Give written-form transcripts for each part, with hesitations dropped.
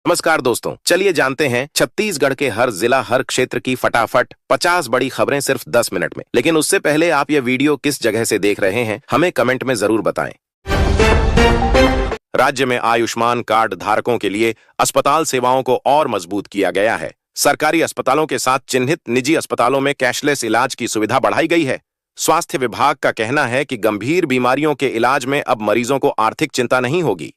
नमस्कार दोस्तों, चलिए जानते हैं छत्तीसगढ़ के हर जिला हर क्षेत्र की फटाफट 50 बड़ी खबरें सिर्फ 10 मिनट में। लेकिन उससे पहले आप ये वीडियो किस जगह से देख रहे हैं हमें कमेंट में जरूर बताएं। राज्य में आयुष्मान कार्ड धारकों के लिए अस्पताल सेवाओं को और मजबूत किया गया है। सरकारी अस्पतालों के साथ चिन्हित निजी अस्पतालों में कैशलेस इलाज की सुविधा बढ़ाई गई है। स्वास्थ्य विभाग का कहना है कि गंभीर बीमारियों के इलाज में अब मरीजों को आर्थिक चिंता नहीं होगी।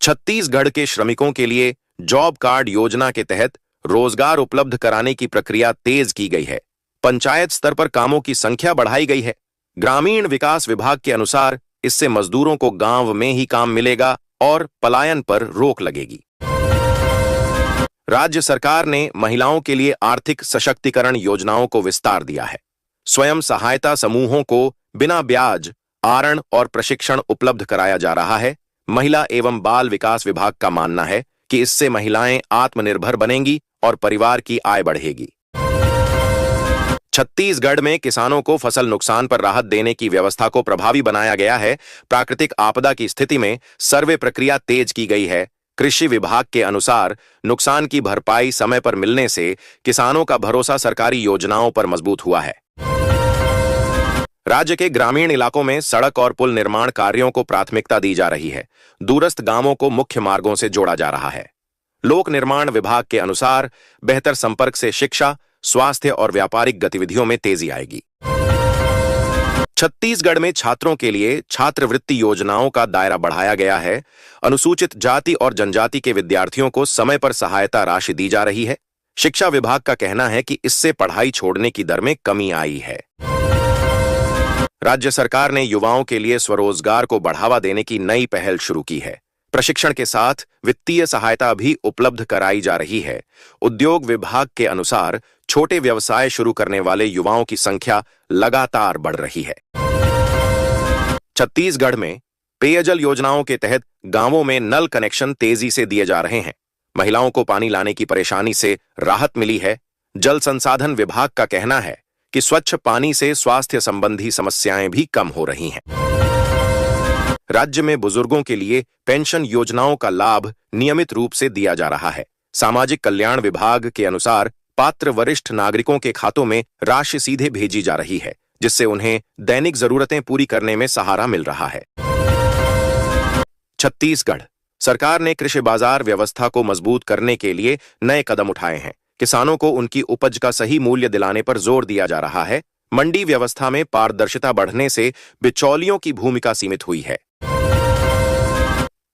छत्तीसगढ़ के श्रमिकों के लिए जॉब कार्ड योजना के तहत रोजगार उपलब्ध कराने की प्रक्रिया तेज की गई है। पंचायत स्तर पर कामों की संख्या बढ़ाई गई है। ग्रामीण विकास विभाग के अनुसार इससे मजदूरों को गांव में ही काम मिलेगा और पलायन पर रोक लगेगी। राज्य सरकार ने महिलाओं के लिए आर्थिक सशक्तिकरण योजनाओं को विस्तार दिया है। स्वयं सहायता समूहों को बिना ब्याज, आरण और प्रशिक्षण उपलब्ध कराया जा रहा है। महिला एवं बाल विकास विभाग का मानना है कि इससे महिलाएं आत्मनिर्भर बनेंगी और परिवार की आय बढ़ेगी। छत्तीसगढ़ में किसानों को फसल नुकसान पर राहत देने की व्यवस्था को प्रभावी बनाया गया है। प्राकृतिक आपदा की स्थिति में सर्वे प्रक्रिया तेज की गई है। कृषि विभाग के अनुसार नुकसान की भरपाई समय पर मिलने से किसानों का भरोसा सरकारी योजनाओं पर मजबूत हुआ है। राज्य के ग्रामीण इलाकों में सड़क और पुल निर्माण कार्यों को प्राथमिकता दी जा रही है। दूरस्थ गांवों को मुख्य मार्गों से जोड़ा जा रहा है। लोक निर्माण विभाग के अनुसार बेहतर संपर्क से शिक्षा, स्वास्थ्य और व्यापारिक गतिविधियों में तेजी आएगी। छत्तीसगढ़ में छात्रों के लिए छात्रवृत्ति योजनाओं का दायरा बढ़ाया गया है। अनुसूचित जाति और जनजाति के विद्यार्थियों को समय पर सहायता राशि दी जा रही है। शिक्षा विभाग का कहना है कि इससे पढ़ाई छोड़ने की दर में कमी आई है। राज्य सरकार ने युवाओं के लिए स्वरोजगार को बढ़ावा देने की नई पहल शुरू की है। प्रशिक्षण के साथ वित्तीय सहायता भी उपलब्ध कराई जा रही है। उद्योग विभाग के अनुसार छोटे व्यवसाय शुरू करने वाले युवाओं की संख्या लगातार बढ़ रही है। छत्तीसगढ़ में पेयजल योजनाओं के तहत गांवों में नल कनेक्शन तेजी से दिए जा रहे हैं। महिलाओं को पानी लाने की परेशानी से राहत मिली है। जल संसाधन विभाग का कहना है कि स्वच्छ पानी से स्वास्थ्य संबंधी समस्याएं भी कम हो रही हैं। राज्य में बुजुर्गों के लिए पेंशन योजनाओं का लाभ नियमित रूप से दिया जा रहा है। सामाजिक कल्याण विभाग के अनुसार पात्र वरिष्ठ नागरिकों के खातों में राशि सीधे भेजी जा रही है, जिससे उन्हें दैनिक जरूरतें पूरी करने में सहारा मिल रहा है। छत्तीसगढ़ सरकार ने कृषि बाजार व्यवस्था को मजबूत करने के लिए नए कदम उठाए हैं। किसानों को उनकी उपज का सही मूल्य दिलाने पर जोर दिया जा रहा है। मंडी व्यवस्था में पारदर्शिता बढ़ने से बिचौलियों की भूमिका सीमित हुई है।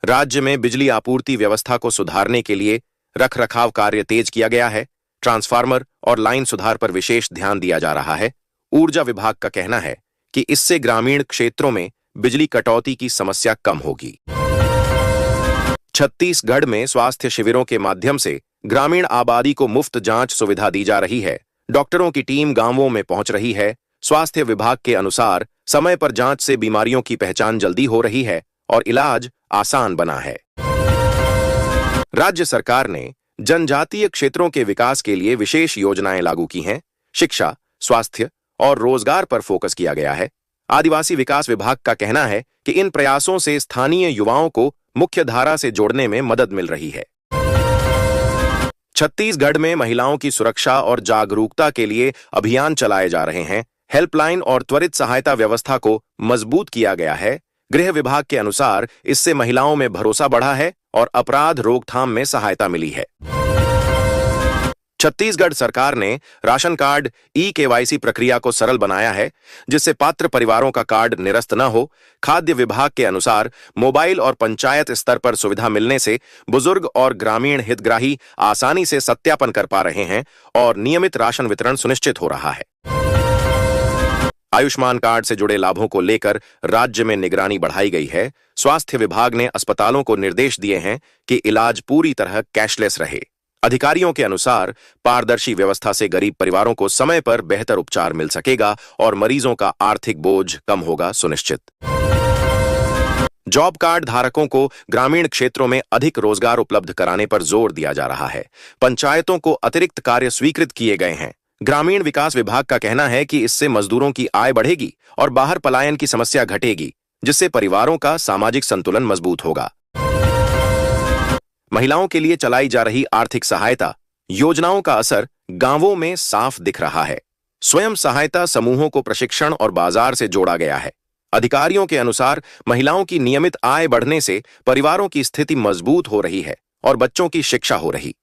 राज्य में बिजली आपूर्ति व्यवस्था को सुधारने के लिए रखरखाव कार्य तेज किया गया है। ट्रांसफार्मर और लाइन सुधार पर विशेष ध्यान दिया जा रहा है। ऊर्जा विभाग का कहना है कि इससे ग्रामीण क्षेत्रों में बिजली कटौती की समस्या कम होगी। छत्तीसगढ़ में स्वास्थ्य शिविरों के माध्यम से ग्रामीण आबादी को मुफ्त जांच सुविधा दी जा रही है। डॉक्टरों की टीम गांवों में पहुंच रही है। स्वास्थ्य विभाग के अनुसार समय पर जांच से बीमारियों की पहचान जल्दी हो रही है और इलाज आसान बना है। राज्य सरकार ने जनजातीय क्षेत्रों के विकास के लिए विशेष योजनाएं लागू की हैं। शिक्षा, स्वास्थ्य और रोजगार पर फोकस किया गया है। आदिवासी विकास विभाग का कहना है कि इन प्रयासों से स्थानीय युवाओं को मुख्य धारा से जोड़ने में मदद मिल रही है। छत्तीसगढ़ में महिलाओं की सुरक्षा और जागरूकता के लिए अभियान चलाए जा रहे हैं। हेल्पलाइन और त्वरित सहायता व्यवस्था को मजबूत किया गया है। गृह विभाग के अनुसार इससे महिलाओं में भरोसा बढ़ा है और अपराध रोकथाम में सहायता मिली है। छत्तीसगढ़ सरकार ने राशन कार्ड ई-केवाईसी प्रक्रिया को सरल बनाया है, जिससे पात्र परिवारों का कार्ड निरस्त न हो। खाद्य विभाग के अनुसार मोबाइल और पंचायत स्तर पर सुविधा मिलने से बुजुर्ग और ग्रामीण हितग्राही आसानी से सत्यापन कर पा रहे हैं और नियमित राशन वितरण सुनिश्चित हो रहा है। आयुष्मान कार्ड से जुड़े लाभों को लेकर राज्य में निगरानी बढ़ाई गई है। स्वास्थ्य विभाग ने अस्पतालों को निर्देश दिए हैं कि इलाज पूरी तरह कैशलेस रहे। अधिकारियों के अनुसार पारदर्शी व्यवस्था से गरीब परिवारों को समय पर बेहतर उपचार मिल सकेगा और मरीजों का आर्थिक बोझ कम होगा सुनिश्चित। जॉब कार्ड धारकों को ग्रामीण क्षेत्रों में अधिक रोजगार उपलब्ध कराने पर जोर दिया जा रहा है। पंचायतों को अतिरिक्त कार्य स्वीकृत किए गए हैं। ग्रामीण विकास विभाग का कहना है कि इससे मजदूरों की आय बढ़ेगी और बाहर पलायन की समस्या घटेगी, जिससे परिवारों का सामाजिक संतुलन मजबूत होगा। महिलाओं के लिए चलाई जा रही आर्थिक सहायता योजनाओं का असर गांवों में साफ दिख रहा है। स्वयं सहायता समूहों को प्रशिक्षण और बाजार से जोड़ा गया है। अधिकारियों के अनुसार महिलाओं की नियमित आय बढ़ने से परिवारों की स्थिति मजबूत हो रही है और बच्चों की शिक्षा हो रही।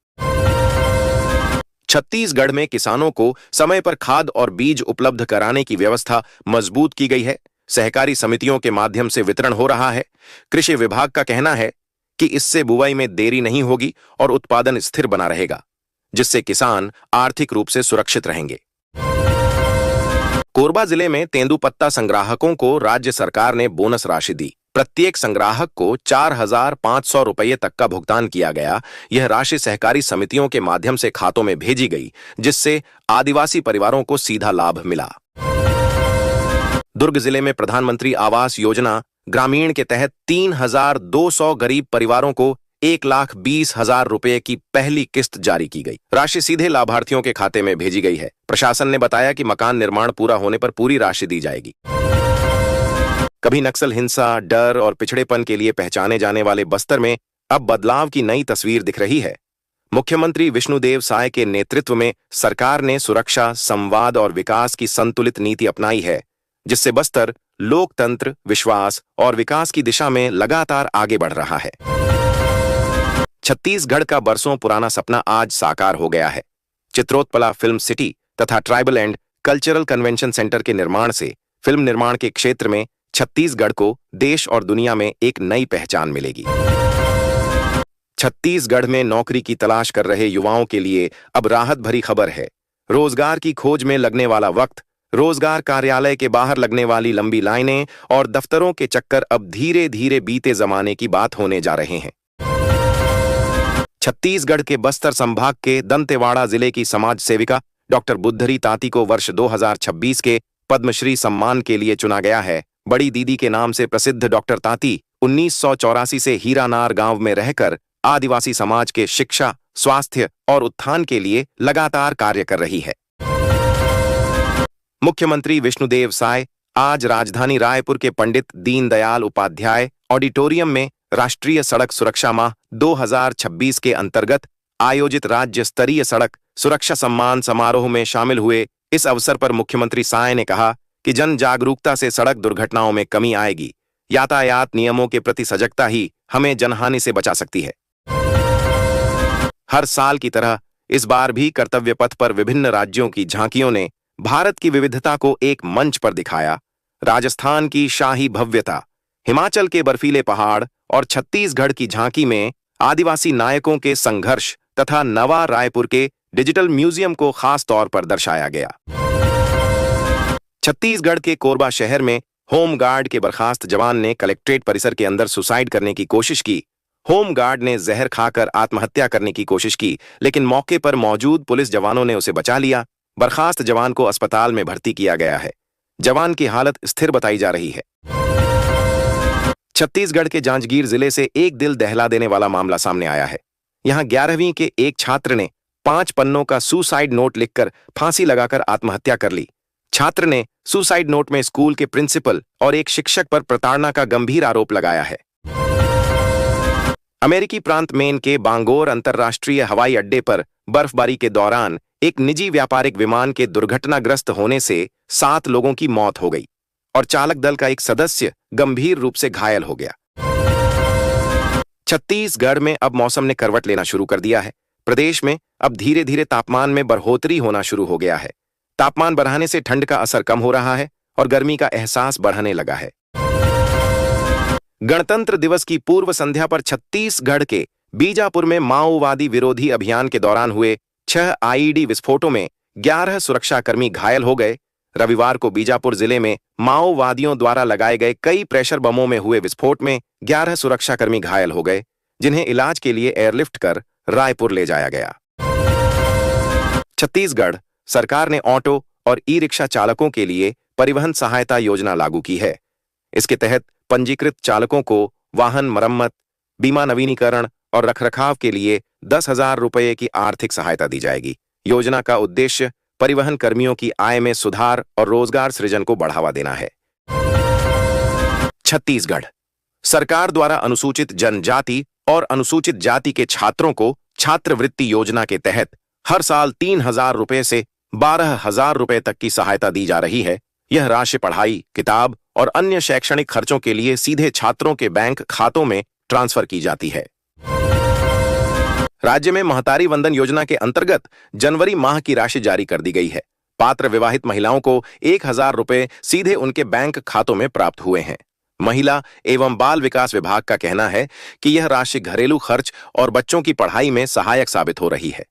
छत्तीसगढ़ में किसानों को समय पर खाद और बीज उपलब्ध कराने की व्यवस्था मजबूत की गई है। सहकारी समितियों के माध्यम से वितरण हो रहा है। कृषि विभाग का कहना है कि इससे बुवाई में देरी नहीं होगी और उत्पादन स्थिर बना रहेगा, जिससे किसान आर्थिक रूप से सुरक्षित रहेंगे। कोरबा जिले में तेंदुपत्ता संग्राहकों को राज्य सरकार ने बोनस राशि दी। प्रत्येक संग्राहक को 4,500 रुपये तक का भुगतान किया गया। यह राशि सहकारी समितियों के माध्यम से खातों में भेजी गई, जिससे आदिवासी परिवारों को सीधा लाभ मिला। दुर्ग जिले में प्रधानमंत्री आवास योजना ग्रामीण के तहत 3,200 गरीब परिवारों को 1,20,000 रुपये की पहली किस्त जारी की गई। राशि सीधे लाभार्थियों के खाते में भेजी गई है। प्रशासन ने बताया कि मकान निर्माण पूरा होने पर पूरी राशि दी जाएगी। कभी नक्सल हिंसा, डर और पिछड़ेपन के लिए पहचाने जाने वाले बस्तर में अब बदलाव की नई तस्वीर दिख रही है। मुख्यमंत्री विष्णुदेव साय के नेतृत्व में सरकार ने सुरक्षा, संवाद और विकास की संतुलित नीति अपनाई है, जिससे बस्तर लोकतंत्र, विश्वास और विकास की दिशा में लगातार आगे बढ़ रहा है। छत्तीसगढ़ का बरसों पुराना सपना आज साकार हो गया है। चित्रोत्पला फिल्म सिटी तथा tribal and cultural convention centre के निर्माण से फिल्म निर्माण के क्षेत्र में छत्तीसगढ़ को देश और दुनिया में एक नई पहचान मिलेगी। छत्तीसगढ़ में नौकरी की तलाश कर रहे युवाओं के लिए अब राहत भरी खबर है। रोजगार की खोज में लगने वाला वक्त, रोजगार कार्यालय के बाहर लगने वाली लंबी लाइनें और दफ्तरों के चक्कर अब धीरे धीरे बीते जमाने की बात होने जा रहे हैं। छत्तीसगढ़ के बस्तर संभाग के दंतेवाड़ा जिले की समाज सेविका डॉक्टर बुद्धरी ताती को वर्ष 2026 के पद्मश्री सम्मान के लिए चुना गया है। बड़ी दीदी के नाम से प्रसिद्ध डॉक्टर ताती 1984 से हीरानार गांव में रहकर आदिवासी समाज के शिक्षा, स्वास्थ्य और उत्थान के लिए लगातार कार्य कर रही है। मुख्यमंत्री विष्णुदेव साय आज राजधानी रायपुर के पंडित दीनदयाल उपाध्याय ऑडिटोरियम में राष्ट्रीय सड़क सुरक्षा माह 2026 के अंतर्गत आयोजित राज्य स्तरीय सड़क सुरक्षा सम्मान समारोह में शामिल हुए। इस अवसर पर मुख्यमंत्री साय ने कहा कि जन जागरूकता से सड़क दुर्घटनाओं में कमी आएगी। यातायात नियमों के प्रति सजगता ही हमें जनहानि से बचा सकती है। हर साल की तरह इस बार भी कर्तव्य पथ पर विभिन्न राज्यों की झांकियों ने भारत की विविधता को एक मंच पर दिखाया। राजस्थान की शाही भव्यता, हिमाचल के बर्फीले पहाड़ और छत्तीसगढ़ की झांकी में आदिवासी नायकों के संघर्ष तथा नवा रायपुर के डिजिटल म्यूजियम को खास तौर पर दर्शाया गया। छत्तीसगढ़ के कोरबा शहर में होमगार्ड के बर्खास्त जवान ने कलेक्ट्रेट परिसर के अंदर सुसाइड करने की कोशिश की। होमगार्ड ने जहर खाकर आत्महत्या करने की कोशिश की, लेकिन मौके पर मौजूद पुलिस जवानों ने उसे बचा लिया। बर्खास्त जवान को अस्पताल में भर्ती किया गया है। जवान की हालत स्थिर बताई जा रही है। छत्तीसगढ़ के जांजगीर जिले से एक दिल दहला देने वाला मामला सामने आया है। यहां 11वीं के एक छात्र ने 5 पन्नों का सुसाइड नोट लिखकर फांसी लगाकर आत्महत्या कर ली। छात्र ने सुसाइड नोट में स्कूल के प्रिंसिपल और एक शिक्षक पर प्रताड़ना का गंभीर आरोप लगाया है। अमेरिकी प्रांत मेन के बांगोर अंतर्राष्ट्रीय हवाई अड्डे पर बर्फबारी के दौरान एक निजी व्यापारिक विमान के दुर्घटनाग्रस्त होने से 7 लोगों की मौत हो गई और चालक दल का एक सदस्य गंभीर रूप से घायल हो गया। छत्तीसगढ़ में अब मौसम ने करवट लेना शुरू कर दिया है। प्रदेश में अब धीरे धीरे तापमान में बढ़ोतरी होना शुरू हो गया है। तापमान बढ़ाने से ठंड का असर कम हो रहा है और गर्मी का एहसास बढ़ने लगा है। गणतंत्र दिवस की पूर्व संध्या पर छत्तीसगढ़ के बीजापुर में माओवादी विरोधी अभियान के दौरान हुए 6 आईईडी विस्फोटों में 11 सुरक्षाकर्मी घायल हो गए। रविवार को बीजापुर जिले में माओवादियों द्वारा लगाए गए कई प्रेशर बमों में हुए विस्फोट में 11 सुरक्षाकर्मी घायल हो गए, जिन्हें इलाज के लिए एयरलिफ्ट कर रायपुर ले जाया गया। छत्तीसगढ़ सरकार ने ऑटो और ई रिक्शा चालकों के लिए परिवहन सहायता योजना लागू की है। इसके तहत पंजीकृत चालकों को वाहन मरम्मत, बीमा नवीनीकरण और रखरखाव के लिए 10,000 रुपये की आर्थिक सहायता दी जाएगी। योजना का उद्देश्य परिवहन कर्मियों की आय में सुधार और रोजगार सृजन को बढ़ावा देना है। छत्तीसगढ़ सरकार द्वारा अनुसूचित जनजाति और अनुसूचित जाति के छात्रों को छात्रवृत्ति योजना के तहत हर साल 3,000 रुपए से 12,000 रुपए तक की सहायता दी जा रही है। यह राशि पढ़ाई, किताब और अन्य शैक्षणिक खर्चों के लिए सीधे छात्रों के बैंक खातों में ट्रांसफर की जाती है। राज्य में महतारी वंदन योजना के अंतर्गत जनवरी माह की राशि जारी कर दी गई है। पात्र विवाहित महिलाओं को 1,000 रुपए सीधे उनके बैंक खातों में प्राप्त हुए हैं। महिला एवं बाल विकास विभाग का कहना है कि यह राशि घरेलू खर्च और बच्चों की पढ़ाई में सहायक साबित हो रही है।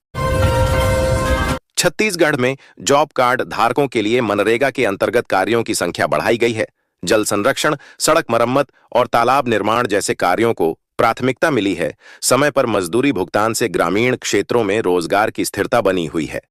छत्तीसगढ़ में जॉब कार्ड धारकों के लिए मनरेगा के अंतर्गत कार्यों की संख्या बढ़ाई गई है। जल संरक्षण, सड़क मरम्मत और तालाब निर्माण जैसे कार्यों को प्राथमिकता मिली है। समय पर मजदूरी भुगतान से ग्रामीण क्षेत्रों में रोजगार की स्थिरता बनी हुई है।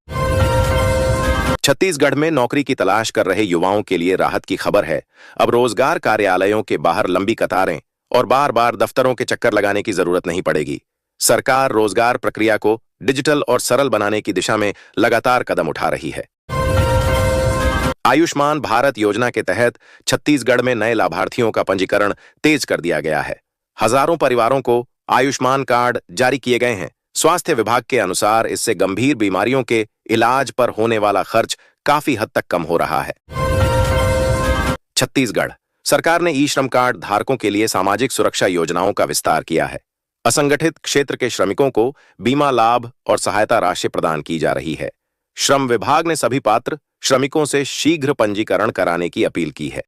छत्तीसगढ़ में नौकरी की तलाश कर रहे युवाओं के लिए राहत की खबर है। अब रोजगार कार्यालयों के बाहर लंबी कतारें और बार बार दफ्तरों के चक्कर लगाने की जरूरत नहीं पड़ेगी। सरकार रोजगार प्रक्रिया को डिजिटल और सरल बनाने की दिशा में लगातार कदम उठा रही है। आयुष्मान भारत योजना के तहत छत्तीसगढ़ में नए लाभार्थियों का पंजीकरण तेज कर दिया गया है। हजारों परिवारों को आयुष्मान कार्ड जारी किए गए हैं। स्वास्थ्य विभाग के अनुसार इससे गंभीर बीमारियों के इलाज पर होने वाला खर्च काफी हद तक कम हो रहा है। छत्तीसगढ़ सरकार ने ई-श्रम कार्ड धारकों के लिए सामाजिक सुरक्षा योजनाओं का विस्तार किया है। असंगठित क्षेत्र के श्रमिकों को बीमा लाभ और सहायता राशि प्रदान की जा रही है। श्रम विभाग ने सभी पात्र श्रमिकों से शीघ्र पंजीकरण कराने की अपील की है।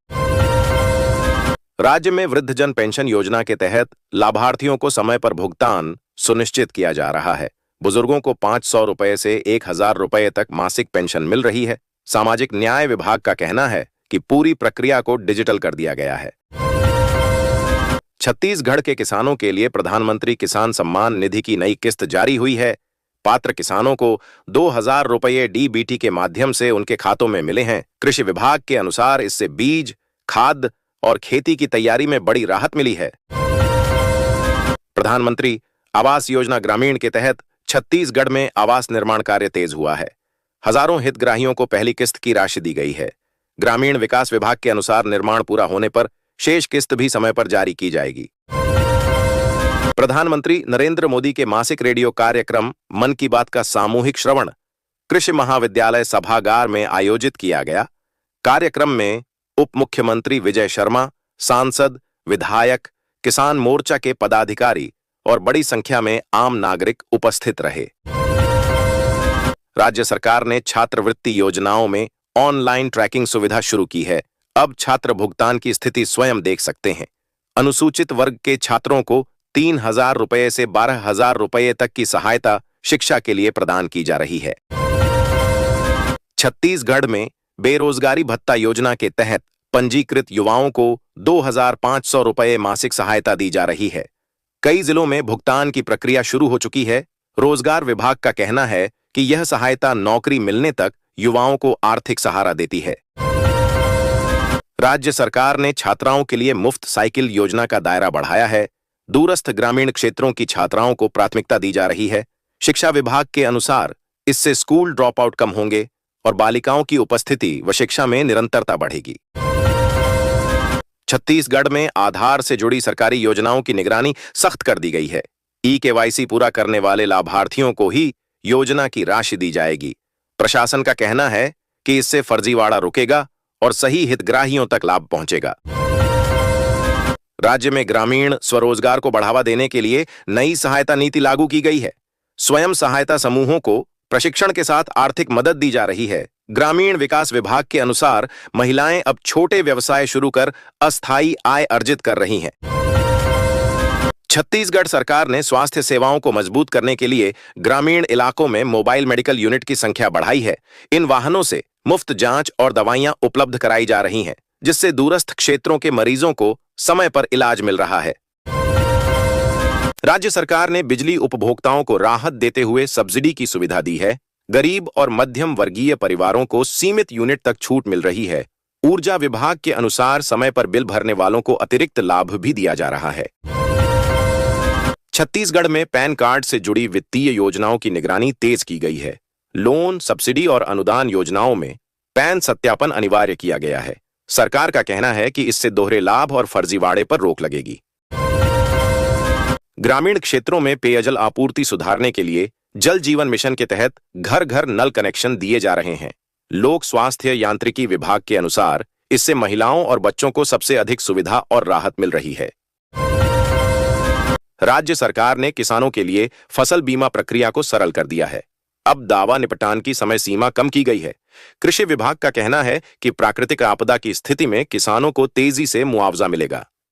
राज्य में वृद्धजन पेंशन योजना के तहत लाभार्थियों को समय पर भुगतान सुनिश्चित किया जा रहा है। बुजुर्गों को 500 रुपए से 1,000 रुपए तक मासिक पेंशन मिल रही है। सामाजिक न्याय विभाग का कहना है कि पूरी प्रक्रिया को डिजिटल कर दिया गया है। छत्तीसगढ़ के किसानों के लिए प्रधानमंत्री किसान सम्मान निधि की नई किस्त जारी हुई है। पात्र किसानों को 2,000 रुपये डीबीटी के माध्यम से उनके खातों में मिले हैं। कृषि विभाग के अनुसार इससे बीज, खाद और खेती की तैयारी में बड़ी राहत मिली है। प्रधानमंत्री आवास योजना ग्रामीण के तहत छत्तीसगढ़ में आवास निर्माण कार्य तेज हुआ है। हजारों हितग्राहियों को पहली किस्त की राशि दी गई है। ग्रामीण विकास विभाग के अनुसार निर्माण पूरा होने पर शेष किस्त भी समय पर जारी की जाएगी। प्रधानमंत्री नरेंद्र मोदी के मासिक रेडियो कार्यक्रम मन की बात का सामूहिक श्रवण कृषि महाविद्यालय सभागार में आयोजित किया गया। कार्यक्रम में उप मुख्यमंत्री विजय शर्मा, सांसद, विधायक, किसान मोर्चा के पदाधिकारी और बड़ी संख्या में आम नागरिक उपस्थित रहे। राज्य सरकार ने छात्रवृत्ति योजनाओं में ऑनलाइन ट्रैकिंग सुविधा शुरू की है। अब छात्र भुगतान की स्थिति स्वयं देख सकते हैं। अनुसूचित वर्ग के छात्रों को 3,000 रुपए से 12,000 रुपए तक की सहायता शिक्षा के लिए प्रदान की जा रही है। छत्तीसगढ़ में बेरोजगारी भत्ता योजना के तहत पंजीकृत युवाओं को 2,500 रुपए मासिक सहायता दी जा रही है। कई जिलों में भुगतान की प्रक्रिया शुरू हो चुकी है। रोजगार विभाग का कहना है कि यह सहायता नौकरी मिलने तक युवाओं को आर्थिक सहारा देती है। राज्य सरकार ने छात्राओं के लिए मुफ्त साइकिल योजना का दायरा बढ़ाया है। दूरस्थ ग्रामीण क्षेत्रों की छात्राओं को प्राथमिकता दी जा रही है। शिक्षा विभाग के अनुसार इससे स्कूल ड्रॉप आउट कम होंगे और बालिकाओं की उपस्थिति व शिक्षा में निरंतरता बढ़ेगी। छत्तीसगढ़ में आधार से जुड़ी सरकारी योजनाओं की निगरानी सख्त कर दी गई है। ई-केवाईसी पूरा करने वाले लाभार्थियों को ही योजना की राशि दी जाएगी। प्रशासन का कहना है कि इससे फर्जीवाड़ा रुकेगा और सही हितग्राहियों तक लाभ पहुंचेगा। राज्य में ग्रामीण स्वरोजगार को बढ़ावा देने के लिए नई सहायता नीति लागू की गई है। स्वयं सहायता समूहों को प्रशिक्षण के साथ आर्थिक मदद दी जा रही है। ग्रामीण विकास विभाग के अनुसार महिलाएं अब छोटे व्यवसाय शुरू कर अस्थायी आय अर्जित कर रही हैं। छत्तीसगढ़ सरकार ने स्वास्थ्य सेवाओं को मजबूत करने के लिए ग्रामीण इलाकों में मोबाइल मेडिकल यूनिट की संख्या बढ़ाई है। इन वाहनों से मुफ्त जांच और दवाइयां उपलब्ध कराई जा रही हैं, जिससे दूरस्थ क्षेत्रों के मरीजों को समय पर इलाज मिल रहा है। राज्य सरकार ने बिजली उपभोक्ताओं को राहत देते हुए सब्सिडी की सुविधा दी है। गरीब और मध्यम वर्गीय परिवारों को सीमित यूनिट तक छूट मिल रही है। ऊर्जा विभाग के अनुसार समय पर बिल भरने वालों को अतिरिक्त लाभ भी दिया जा रहा है। छत्तीसगढ़ में पैन कार्ड से जुड़ी वित्तीय योजनाओं की निगरानी तेज की गई है। लोन, सब्सिडी और अनुदान योजनाओं में पैन सत्यापन अनिवार्य किया गया है। सरकार का कहना है कि इससे दोहरे लाभ और फर्जीवाड़े पर रोक लगेगी। ग्रामीण क्षेत्रों में पेयजल आपूर्ति सुधारने के लिए जल जीवन मिशन के तहत घर घर नल कनेक्शन दिए जा रहे हैं। लोक स्वास्थ्य यांत्रिकी विभाग के अनुसार इससे महिलाओं और बच्चों को सबसे अधिक सुविधा और राहत मिल रही है। राज्य सरकार ने किसानों के लिए फसल बीमा प्रक्रिया को सरल कर दिया है। अब दावा निपटान की समय सीमा कम की गई है। कृषि विभाग का कहना है कि प्राकृतिक आपदा की स्थिति में किसानों को तेजी से मुआवजा मिलेगा।